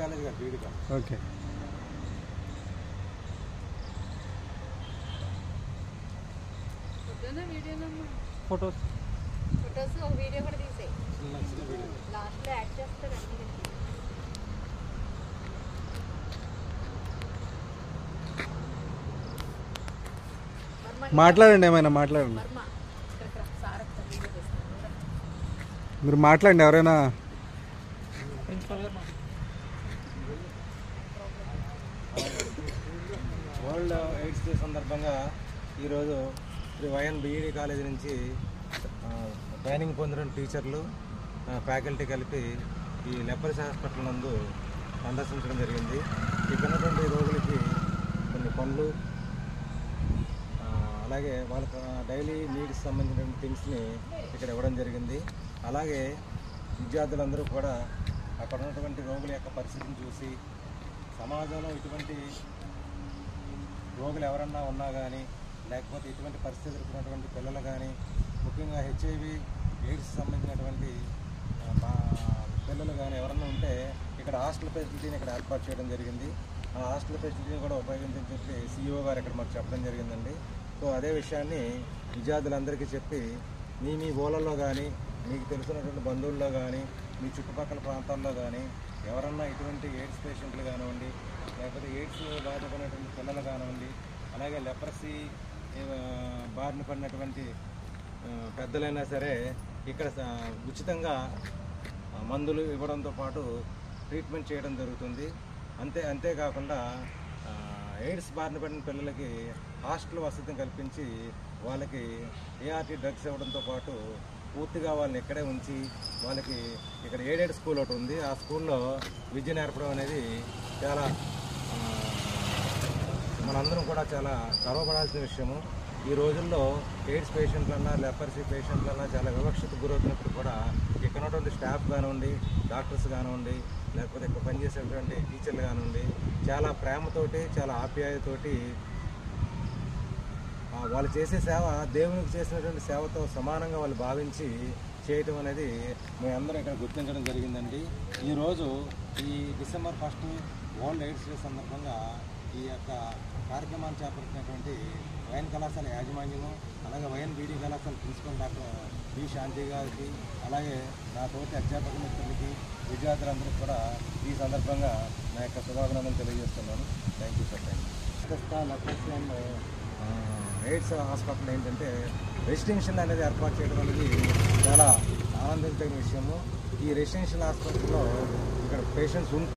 College కాదు, BEd college. Okay. Photos ఒక video కూడా తీసేయి. చిన్న వీడియో లాస్ట్లో యాడ్ చేస్తారు అన్ని. మాట్లాడండి, ఏమైనా మాట్లాడండి. మీరు మాట్లాడండి, ఎవరైనా. వరల్డ్ ఎయిడ్స్ డే సందర్భంగా ఈరోజు శ్రీ వైఎన్ బీఈడి కాలేజీ నుంచి ట్రైనింగ్ పొందిన టీచర్లు, ఫ్యాకల్టీ కలిపి ఈ లెపరసీ హాస్పిటల్ నందు సందర్శించడం జరిగింది. ఇక్కడ ఉన్నటువంటి రోగులకి కొన్ని పనులు, అలాగే వాళ్ళకి డైలీ నీడ్స్ సంబంధించిన థింగ్స్ని ఇక్కడ ఇవ్వడం జరిగింది. అలాగే విద్యార్థులందరూ కూడా అక్కడ ఉన్నటువంటి రోగుల యొక్క పరిస్థితిని చూసి సమాజంలో ఇటువంటి రోగులు ఎవరన్నా ఉన్నా కానీ, లేకపోతే ఇటువంటి పరిస్థితులు ఉన్నటువంటి పిల్లలు కానీ, ముఖ్యంగా హెచ్ఐవి ఎయిడ్స్ సంబంధించినటువంటి పిల్లలు కానీ ఎవరన్నా ఉంటే ఇక్కడ హాస్టల్ ఫెసిలిటీని ఇక్కడ ఏర్పాటు చేయడం జరిగింది. ఆ హాస్టల్ ఫెసిలిటీని కూడా ఉపయోగించని చెప్పి సిఇఓ గారు ఇక్కడ మాకు చెప్పడం జరిగిందండి. సో అదే విషయాన్ని విద్యార్థులందరికీ చెప్పి మీ ఊళ్ళల్లో కానీ, మీకు తెలిసినటువంటి బంధువుల్లో కానీ, మీ చుట్టుపక్కల ప్రాంతాల్లో కానీ ఎవరన్నా ఇటువంటి ఎయిడ్స్ పేషెంట్లు కానివ్వండి, లేకపోతే ఎయిడ్స్ బాధపడినటువంటి పిల్లలు కానివ్వండి, అలాగే లెప్రసీ బారిన పడినటువంటి పెద్దలైనా సరే ఇక్కడ ఉచితంగా మందులు ఇవ్వడంతో పాటు ట్రీట్మెంట్ చేయడం జరుగుతుంది. అంతేకాకుండా ఎయిడ్స్ బారిన పడిన పిల్లలకి హాస్టల్ వసతిని కల్పించి వాళ్ళకి ఏఆర్టీ డ్రగ్స్ ఇవ్వడంతో పాటు పూర్తిగా వాళ్ళని ఇక్కడే ఉంచి వాళ్ళకి ఇక్కడ ఎయిడెడ్ స్కూల్ ఒకటి ఉంది. ఆ స్కూల్లో విద్య నేర్పడం అనేది చాలా మనందరం కూడా చాలా గర్వపడాల్సిన విషయము. ఈ రోజుల్లో ఎయిడ్స్ పేషెంట్లన్నా, లెపరసీ పేషెంట్లన్నా చాలా వివక్షతకు గురవుతున్నప్పుడు కూడా ఇక్కడ ఉన్నటువంటి స్టాఫ్ కానివ్వండి, డాక్టర్స్ కానివ్వండి, లేకపోతే ఇక్కడ పనిచేసేటువంటి టీచర్లు కానివ్వండి, చాలా ప్రేమతోటి, చాలా ఆప్యాయతోటి వాళ్ళు చేసే సేవ దేవునికి చేసినటువంటి సేవతో సమానంగా వాళ్ళు భావించి చేయటం అనేది మేమందరం ఇక్కడ గుర్తించడం జరిగిందండి. ఈరోజు ఈ డిసెంబర్ 1 వరల్డ్ ఎయిడ్స్ డే సందర్భంగా ఈ యొక్క కార్యక్రమాన్ని చేపట్టినటువంటి వైఎన్ కళాశాల యాజమాన్యము, అలాగే వైఎన్ బీఈడి కళాశాల ప్రిన్సిపల్ డాక్టర్ బి శాంతి గారికి, అలాగే నా తోటి అధ్యాపక మిత్రులకి, విద్యార్థులందరికీ కూడా ఈ సందర్భంగా నా యొక్క శుభాభినందనలు తెలియజేస్తున్నాను. Thank you sir. Leprosy and AIDS hospital ఏంటంటే రెసిడెన్షియల్ అనేది ఏర్పాటు చేయడం అనేది చాలా ఆనందించదగిన విషయము. ఈ రెసిడెన్షియల్ హాస్పిటల్లో ఇక్కడ పేషెంట్స్